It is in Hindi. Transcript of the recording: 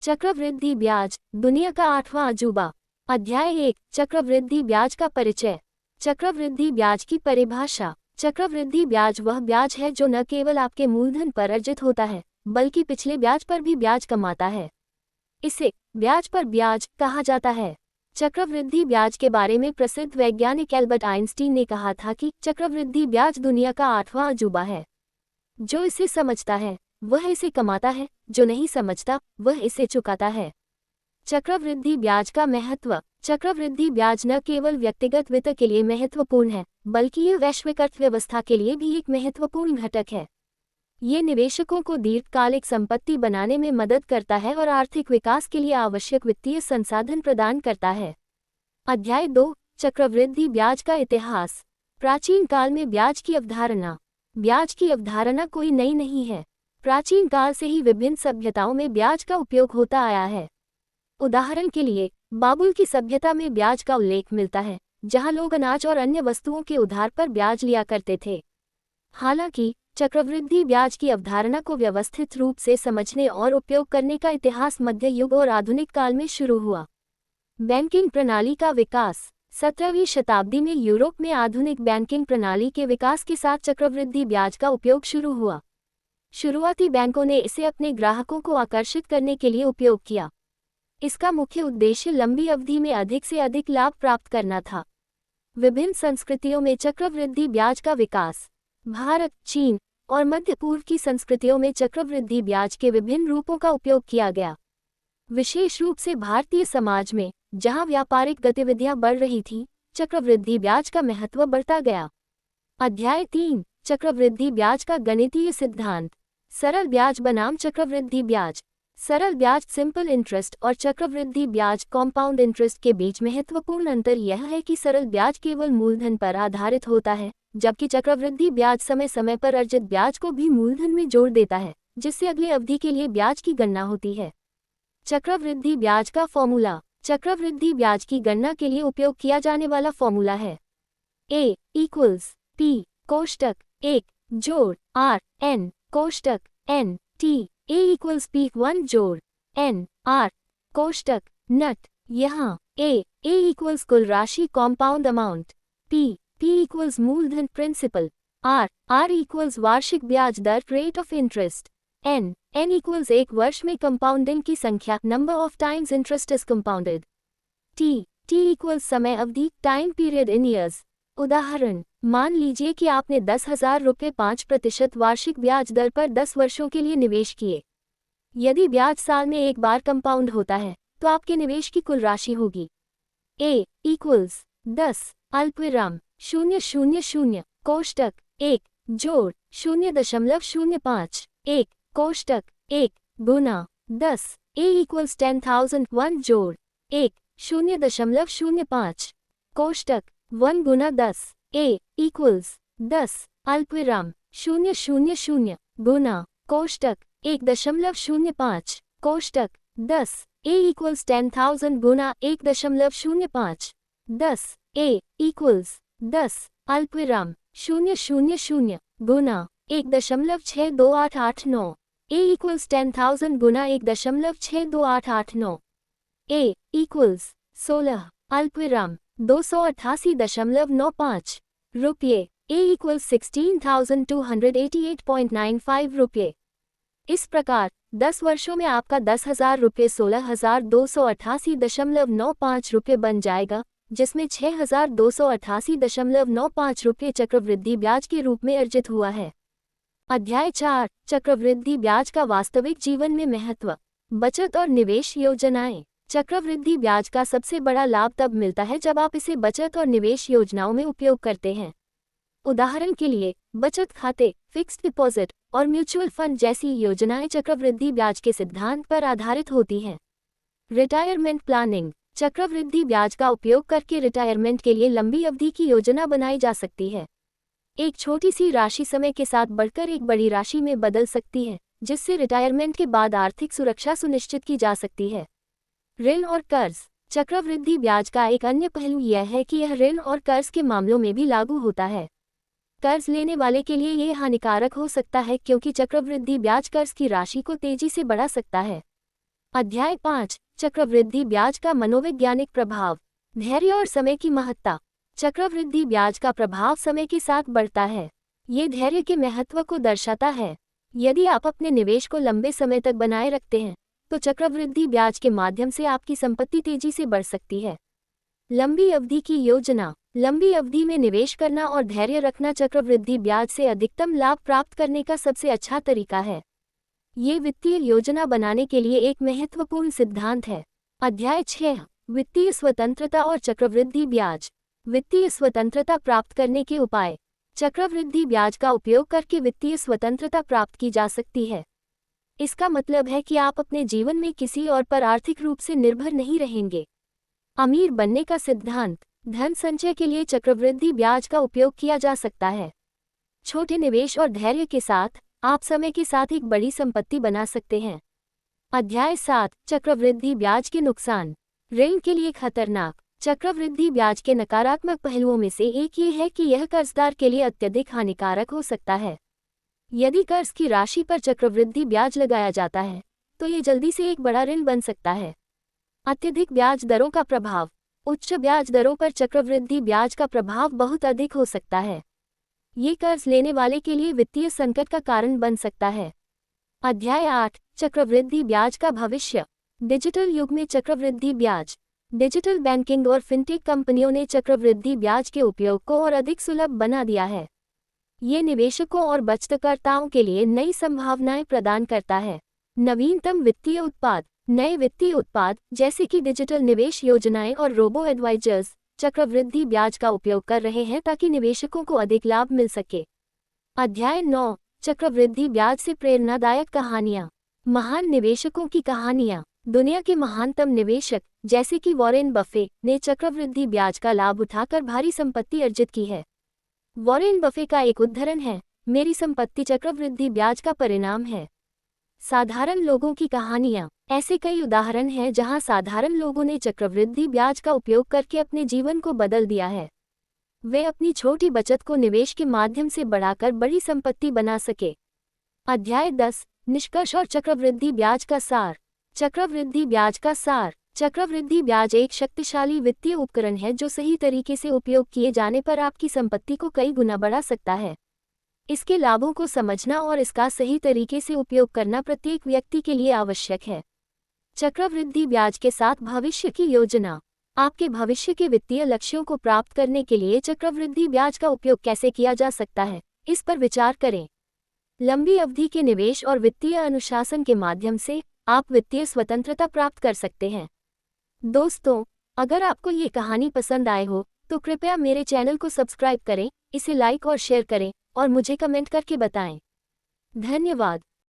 चक्रवृद्धि ब्याज, दुनिया का 8वां अजूबा। अध्याय 1, चक्रवृद्धि ब्याज का परिचय। चक्रवृद्धि ब्याज की परिभाषा। चक्रवृद्धि ब्याज वह ब्याज है जो न केवल आपके मूलधन पर अर्जित होता है, बल्कि पिछले ब्याज पर भी ब्याज कमाता है। इसे ब्याज पर ब्याज कहा जाता है। चक्रवृद्धि ब्याज के बारे में प्रसिद्ध वैज्ञानिक एल्बर्ट आइंस्टीन ने कहा था कि चक्रवृद्धि ब्याज दुनिया का 8वां अजूबा है। जो इसे समझता है वह इसे कमाता है, जो नहीं समझता वह इसे चुकाता है। चक्रवृद्धि ब्याज का महत्व। चक्रवृद्धि ब्याज न केवल व्यक्तिगत वित्त के लिए महत्वपूर्ण है, बल्कि ये वैश्विक अर्थव्यवस्था के लिए भी एक महत्वपूर्ण घटक है। ये निवेशकों को दीर्घकालिक संपत्ति बनाने में मदद करता है और आर्थिक विकास के लिए आवश्यक वित्तीय संसाधन प्रदान करता है। अध्याय 2, चक्रवृद्धि ब्याज का इतिहास। प्राचीन काल में ब्याज की अवधारणा। ब्याज की अवधारणा कोई नई नहीं है। प्राचीन काल से ही विभिन्न सभ्यताओं में ब्याज का उपयोग होता आया है। उदाहरण के लिए, बाबुल की सभ्यता में ब्याज का उल्लेख मिलता है, जहां लोग अनाज और अन्य वस्तुओं के उधार पर ब्याज लिया करते थे। हालांकि चक्रवृद्धि ब्याज की अवधारणा को व्यवस्थित रूप से समझने और उपयोग करने का इतिहास मध्य युग और आधुनिक काल में शुरू हुआ। बैंकिंग प्रणाली का विकास। 17वीं शताब्दी में यूरोप में आधुनिक बैंकिंग प्रणाली के विकास के साथ चक्रवृद्धि ब्याज का उपयोग शुरू हुआ। शुरुआती बैंकों ने इसे अपने ग्राहकों को आकर्षित करने के लिए उपयोग किया। इसका मुख्य उद्देश्य लंबी अवधि में अधिक से अधिक लाभ प्राप्त करना था। विभिन्न संस्कृतियों में चक्रवृद्धि ब्याज का विकास। भारत, चीन और मध्य पूर्व की संस्कृतियों में चक्रवृद्धि ब्याज के विभिन्न रूपों का उपयोग किया गया। विशेष रूप से भारतीय समाज में, जहां व्यापारिक गतिविधियां बढ़ रही थीं, चक्रवृद्धि ब्याज का महत्व बढ़ता गया। अध्याय 3, चक्रवृद्धि ब्याज का गणितीय सिद्धांत। सरल ब्याज बनाम चक्रवृद्धि ब्याज। सरल ब्याज सिंपल इंटरेस्ट और चक्रवृद्धि ब्याज कॉम्पाउंड इंटरेस्ट के बीच महत्वपूर्ण अंतर यह है कि सरल ब्याज केवल मूलधन पर आधारित होता है, जबकि चक्रवृद्धि ब्याज समय समय पर अर्जित ब्याज को भी मूलधन में जोड़ देता है, जिससे अगली अवधि के लिए ब्याज की गणना होती है। चक्रवृद्धि ब्याज का फॉर्मूला। चक्रवृद्धि ब्याज की गणना के लिए उपयोग किया जाने वाला फॉर्मूला है A = P कोष्टक 1 जोड़ R N कोष्टक N T A = P1 जोड़ N R कोष्टक नट। यहाँ A = कुल राशि कॉम्पाउंड अमाउंट, P = मूलधन प्रिंसिपल, R = वार्षिक ब्याज दर रेट ऑफ इंटरेस्ट, N = एक वर्ष में कंपाउंडिंग की संख्या number of times interest is compounded, T = समय अवधि टाइम पीरियड इन ईयर्स। उदाहरण, मान लीजिए कि आपने 10,000 रुपये 5% वार्षिक ब्याज दर पर 10 वर्षों के लिए निवेश किए। यदि ब्याज साल में एक बार कंपाउंड होता है, तो आपके निवेश की कुल राशि होगी A = 10 अल्पविराम 000 कोष्टक 1 जोड़ 0.05 1 कोष्टक 1 गुना 10 A = 10,000 1 जोड़ 1 0.05 कोष्टक 1 गुना 10 A = 10 अल्पविराम 000 गुना कोष्टक 1.05 कोष्टक 10 A = 10,000 गुना 1.05 10 A = 10 अल्पविराम 000 गुना 1.62889 A = 10,000 गुना 1.62889 A = 16 अल्पविराम 288.95 रुपये A = 16,288.95 रुपये। इस प्रकार 10 वर्षों में आपका 10,000 रुपये 16,288.95 रुपये बन जाएगा, जिसमें 6,288.95 रुपये चक्रवृद्धि ब्याज के रूप में अर्जित हुआ है। अध्याय 4, चक्रवृद्धि ब्याज का वास्तविक जीवन में महत्व। बचत और निवेश योजनाएं। चक्रवृद्धि ब्याज का सबसे बड़ा लाभ तब मिलता है जब आप इसे बचत और निवेश योजनाओं में उपयोग करते हैं। उदाहरण के लिए, बचत खाते, फिक्स्ड डिपॉजिट और म्यूचुअल फंड जैसी योजनाएं चक्रवृद्धि ब्याज के सिद्धांत पर आधारित होती हैं। Retirement planning. चक्रवृद्धि ब्याज का उपयोग करके रिटायरमेंट के लिए लंबी अवधि की योजना बनाई जा सकती है। एक छोटी सी राशि समय के साथ बढ़कर एक बड़ी राशि में बदल सकती है, जिससे रिटायरमेंट के बाद आर्थिक सुरक्षा सुनिश्चित की जा सकती है। ऋण और कर्ज। चक्रवृद्धि ब्याज का एक अन्य पहलू यह है कि यह ऋण और कर्ज के मामलों में भी लागू होता है। कर्ज लेने वाले के लिए यह हानिकारक हो सकता है क्योंकि चक्रवृद्धि ब्याज कर्ज की राशि को तेजी से बढ़ा सकता है। अध्याय 5 चक्रवृद्धि ब्याज का मनोवैज्ञानिक प्रभाव। धैर्य और समय की महत्ता। चक्रवृद्धि ब्याज का प्रभाव समय के साथ बढ़ता है। ये धैर्य के महत्व को दर्शाता है। यदि आप अपने निवेश को लंबे समय तक बनाए रखते हैं तो चक्रवृद्धि ब्याज के माध्यम से आपकी संपत्ति तेजी से बढ़ सकती है। लंबी अवधि की योजना। लंबी अवधि में निवेश करना और धैर्य रखना चक्रवृद्धि ब्याज से अधिकतम लाभ प्राप्त करने का सबसे अच्छा तरीका है। ये वित्तीय योजना बनाने के लिए एक महत्वपूर्ण सिद्धांत है। अध्याय 6 वित्तीय स्वतंत्रता और चक्रवृद्धि ब्याज। वित्तीय स्वतंत्रता प्राप्त करने के उपाय। चक्रवृद्धि ब्याज का उपयोग करके वित्तीय स्वतंत्रता प्राप्त की जा सकती है। इसका मतलब है कि आप अपने जीवन में किसी और पर आर्थिक रूप से निर्भर नहीं रहेंगे। अमीर बनने का सिद्धांत। धन संचय के लिए चक्रवृद्धि ब्याज का उपयोग किया जा सकता है। छोटे निवेश और धैर्य के साथ आप समय के साथ एक बड़ी संपत्ति बना सकते हैं। अध्याय 7 चक्रवृद्धि ब्याज के नुकसान। ऋण के लिए खतरनाक। चक्रवृद्धि ब्याज के नकारात्मक पहलुओं में से एक ये है कि यह कर्जदार के लिए अत्यधिक हानिकारक हो सकता है। यदि कर्ज की राशि पर चक्रवृद्धि ब्याज लगाया जाता है तो ये जल्दी से एक बड़ा ऋण बन सकता है। अत्यधिक ब्याज दरों का प्रभाव। उच्च ब्याज दरों पर चक्रवृद्धि ब्याज का प्रभाव बहुत अधिक हो सकता है। ये कर्ज लेने वाले के लिए वित्तीय संकट का कारण बन सकता है। अध्याय 8 चक्रवृद्धि ब्याज का भविष्य। डिजिटल युग में चक्रवृद्धि ब्याज। डिजिटल बैंकिंग और फिनटेक कंपनियों ने चक्रवृद्धि ब्याज के उपयोग को और अधिक सुलभ बना दिया है। ये निवेशकों और बचतकर्ताओं के लिए नई संभावनाएं प्रदान करता है। नवीनतम वित्तीय उत्पाद। नए वित्तीय उत्पाद जैसे कि डिजिटल निवेश योजनाएं और रोबो एडवाइजर्स चक्रवृद्धि ब्याज का उपयोग कर रहे हैं ताकि निवेशकों को अधिक लाभ मिल सके। अध्याय 9 चक्रवृद्धि ब्याज से प्रेरणादायक कहानियां। महान निवेशकों की कहानियां। दुनिया के महानतम निवेशक जैसे कि वॉरेन बफे ने चक्रवृद्धि ब्याज का लाभ उठाकर भारी संपत्ति अर्जित की है। वॉरेन बफे का एक उदाहरण है, मेरी संपत्ति चक्रवृद्धि ब्याज का परिणाम है। साधारण लोगों की कहानियां। ऐसे कई उदाहरण हैं जहां साधारण लोगों ने चक्रवृद्धि ब्याज का उपयोग करके अपने जीवन को बदल दिया है। वे अपनी छोटी बचत को निवेश के माध्यम से बढ़ाकर बड़ी संपत्ति बना सके। अध्याय 10 निष्कर्ष और चक्रवृद्धि ब्याज का सार। चक्रवृद्धि ब्याज का सार। चक्रवृद्धि ब्याज एक शक्तिशाली वित्तीय उपकरण है जो सही तरीके से उपयोग किए जाने पर आपकी संपत्ति को कई गुना बढ़ा सकता है। इसके लाभों को समझना और इसका सही तरीके से उपयोग करना प्रत्येक व्यक्ति के लिए आवश्यक है। चक्रवृद्धि ब्याज के साथ भविष्य की योजना। आपके भविष्य के वित्तीय लक्ष्यों को प्राप्त करने के लिए चक्रवृद्धि ब्याज का उपयोग कैसे किया जा सकता है, इस पर विचार करें। लंबी अवधि के निवेश और वित्तीय अनुशासन के माध्यम से आप वित्तीय स्वतंत्रता प्राप्त कर सकते हैं। दोस्तों, अगर आपको ये कहानी पसंद आए हो तो कृपया मेरे चैनल को सब्सक्राइब करें, इसे लाइक और शेयर करें और मुझे कमेंट करके बताएं। धन्यवाद।